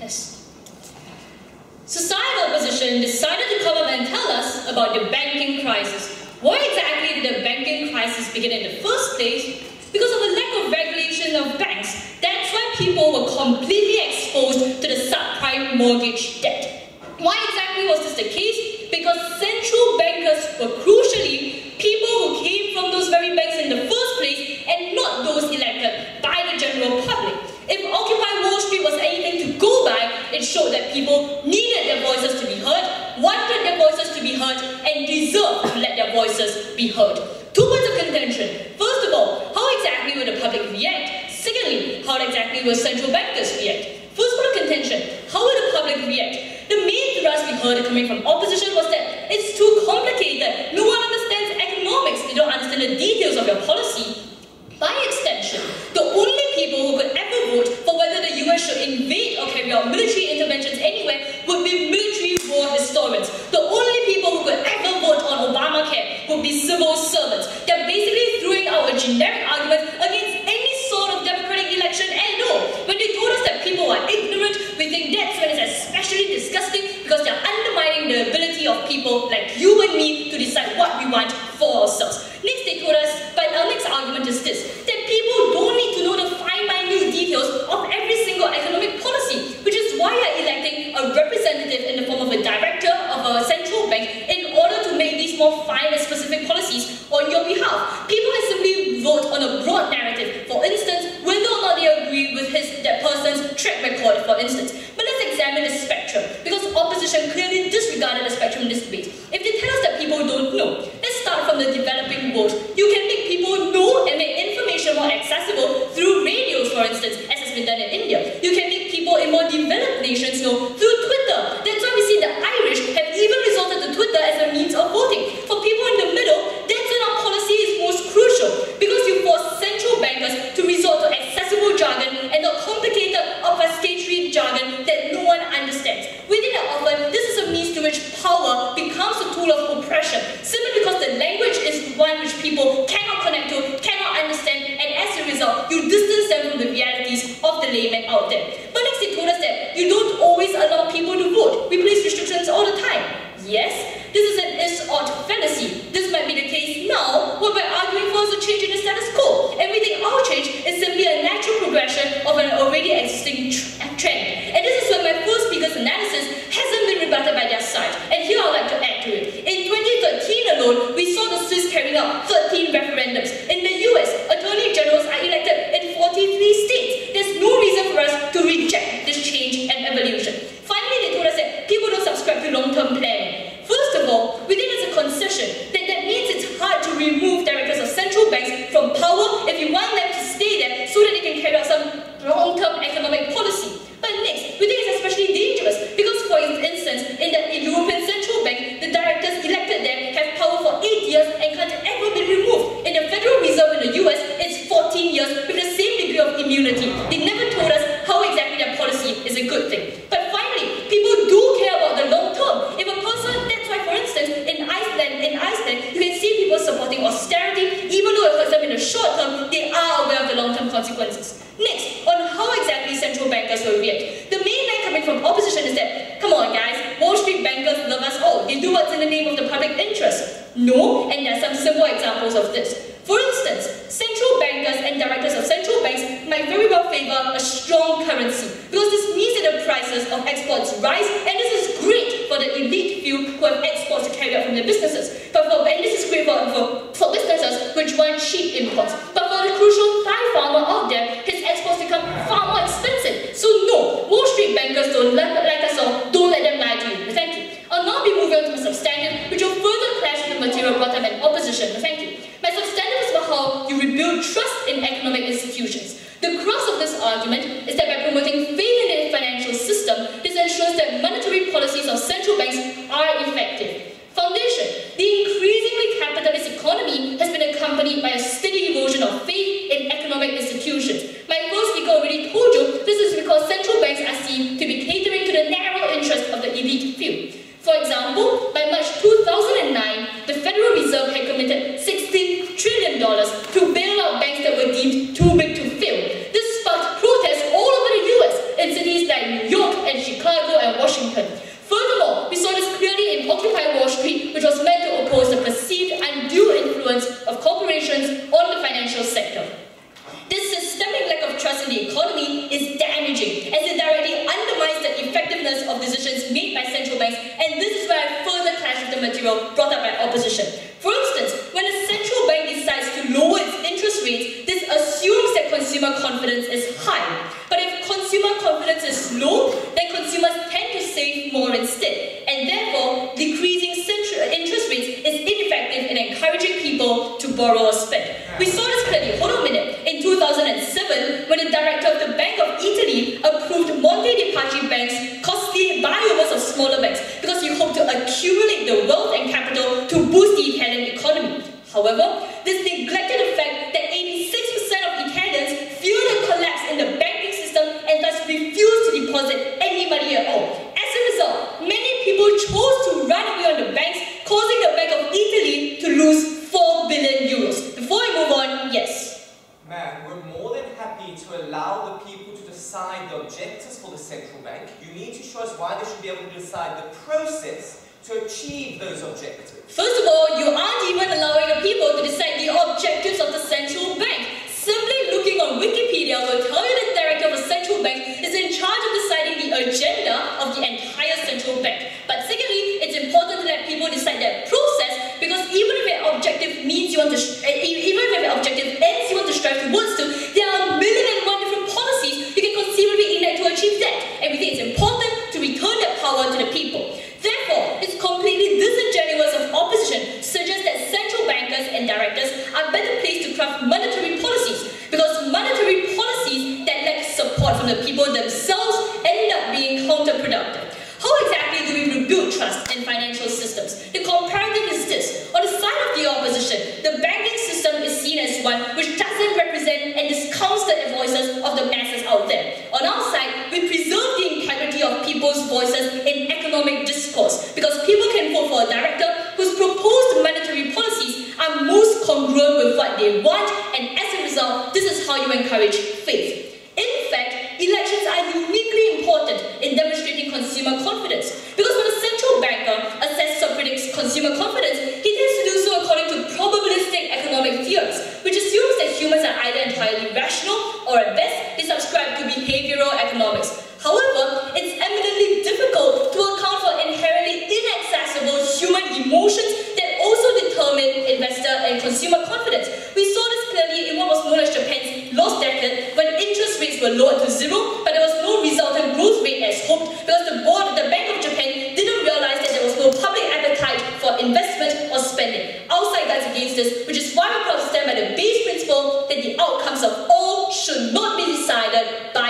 Yes. Societal opposition decided to come up and tell us about the banking crisis. Why exactly did the banking crisis begin in the first place? Because of a lack of regulation of banks. That's why people were completely exposed to the subprime mortgage debt. Why exactly was this the case? Because central bankers were crucially people who came from those very banks in the first place and not those elected by the general public. If Occupy Wall Street was anything to go by, it showed that people needed their voices to be heard, wanted their voices to be heard, and deserved to let their voices be heard. 2 points of contention. First of all, how exactly will the public react? Secondly, how exactly will central bankers react? First point of contention, how will the public react? The main thrust we heard coming from opposition was that it's too complicated. No one understands economics. They don't understand the details of your policy. By extension, the only people who could ever vote for whether the US should invade or carry out military interventions anywhere would be military war historians. The only people who could ever vote on Obamacare would be civil servants. They're basically throwing out a generic argument against any sort of democratic election at all. When they told us that people are ignorant, we think that's when it's especially disgusting because they're undermining the ability of people like you and me to decide what we want for ourselves. Next, they told us, but our next argument is this, that people don't need to know the fine minute details of every single economic policy, which is why you're electing a representative in the form of a director of a central bank in order to make these more fine and specific policies on your behalf. People can simply vote on a broad narrative, for instance, whether or not they agree with that person's track record, for instance. But let's examine the spectrum, because opposition clearly disregarded the spectrum in this debate. If they tell us that people don't know, let's start from the developing world. You can make people know and make information more accessible through radios, for instance, as has been done in India. You can make people in more developed nations know through Twitter. That's why we see the Irish have even resorted to Twitter as a means of voting. For people in the middle, that's when our policy is most crucial, because you force central bankers to resort to accessible jargon and not complicated obfuscatory jargon that no one understands. Within that often, this is a means to which power becomes a tool of oppression, simply because the language is one which people cannot connect to, cannot understand, and as a result, you distance them from the realities of the layman out there. But next, they told us that you don't always allow people to vote. We place restrictions all the time. Yes, this is an is-ought fallacy. This might be the case now, what we're arguing for is a change in the status quo. And we think our change is simply a natural progression of an already existing trend. And this is when my first speaker's analysis hasn't been rebutted by their side. And here I'd like to add to it. In 2013 alone, we saw the Swiss carrying out 13 referendums. In the US, attorney generals are elected in 43 states. There's no reason for us to reject this change and evolution. Finally, they told us that people don't subscribe to long-term planning. First of all, we think it's a concession. That means it's hard to remove directors of central banks from power if you want them to stay there so that they can carry out some long-term economic policy. But next, we think it's especially dangerous because, for instance, in the European Central Bank, the directors elected there have power for 8 years and can't ever be removed. In the Federal Reserve in the US, it's 14 years with the same degree of immunity. They never told us how exactly their policy is a good thing. But finally, people do care about the long term. If a person, that's why, for instance, in Iceland, you can see people supporting austerity, even though it hurts them in the short term, they are aware of the long-term consequences. Next, on how exactly central bankers will react. The main line coming from opposition is that, come on guys, Wall Street bankers love us all. They do what's in the name of the public interest. No, and there are some simple examples of this. For instance, central bankers and directors of central banks might very well favor a strong currency, because this means that the prices of exports rise, and this is great for the elite few who have exports to carry out from their businesses. And this is great for businesses which want cheap imports. But for the crucial Thai farmer out there, his exports become far more expensive. So no, Wall Street bankers don't like us all. Don't let them lie to you. Thank you. I'll now be moving on to my substantive, which will further clash with the material brought up in opposition. Thank you. My substantive is about how you rebuild trust in economic institutions. The crux of this argument is that by promoting faith in the financial system, this ensures that monetary policies of central banks are effective. Foundation. The increasingly capitalist economy has been accompanied by a steady erosion of faith in economic institutions. My first speaker already told you this is because central banks are seen to be catering to the narrow interests of the elite few. For example, by March 2009, the Federal Reserve had committed $16 trillion to bail out banks that were deemed too big to fail. This sparked protests all over the US in cities like New York and the economy is damaging, as it directly undermines the effectiveness of decisions made by central banks, and this is where I further clash with the material brought up by opposition. For instance, when a central bank decides to lower its interest rates, this assumes that consumer confidence is high. But if consumer confidence is low, then consumers tend to save more instead, and therefore decreasing interest rates is ineffective in encouraging people to borrow or spend. We saw this clearly, hold on a minute, in 2007 when the director of the Bank of Italy approved Monte dei Paschi banks costly buyovers of smaller banks because he hoped to accumulate the wealth and capital to boost the Italian economy. However, this neglected the fact that 86% of Italians fear the collapse in the banking system and thus refuse to deposit any money at all. As a result, many people chose to run away on the banks, causing the Bank of Italy to lose 4 billion euros. Before I move on, yes. Ma'am, we're more than happy to allow the people to decide the objectives for the central bank. You need to show us why they should be able to decide the process to achieve those objectives. First of all, you aren't even allowing the people to decide the objectives of the central bank. Simply looking on Wikipedia will tell you that the director of a central bank is in charge of deciding the agenda of the entire central bank. But secondly, it's important to let people decide that process, because even if an objective means you want to, even if an objective ends you want to strive towards to, there are a million and one different policies you can conceivably enact to achieve that. And we think it's important to return that power to the people. Therefore, it's completely disingenuous of opposition to suggest that central bankers and directors are better placed to craft monetary policies, because monetary policies that lack support from the people themselves end up being counterproductive. How exactly do we rebuild trust in financial systems? The comparative is this. On the side of the opposition, the banking system is seen as one which doesn't represent and discounts the voices of the masses out there. On our side, we preserve the integrity of people's voices in economic discourse, because people can vote for a director whose proposed monetary policies are most congruent with what they want, and as a result, this is how you encourage faith. In fact, elections are uniquely important in demonstrating consumer confidence, because when a central banker assesses or predicts consumer confidence, he tends to do so according to probabilistic economic theories, which assumes that humans are either entirely rational or at best they subscribe to behavioral economics. However, it's eminently difficult to account for inherently inaccessible human emotions that also determine investor and consumer confidence. We saw this clearly in what was known as Japan's lost decade, when interest rates were lowered to zero, but there was no resultant growth rate as hoped, because the Bank of Japan didn't realize that there was no public appetite for investment or spending. Our side guards against this, which is why we're proud to stand by the base principle that the outcomes of all should not be decided by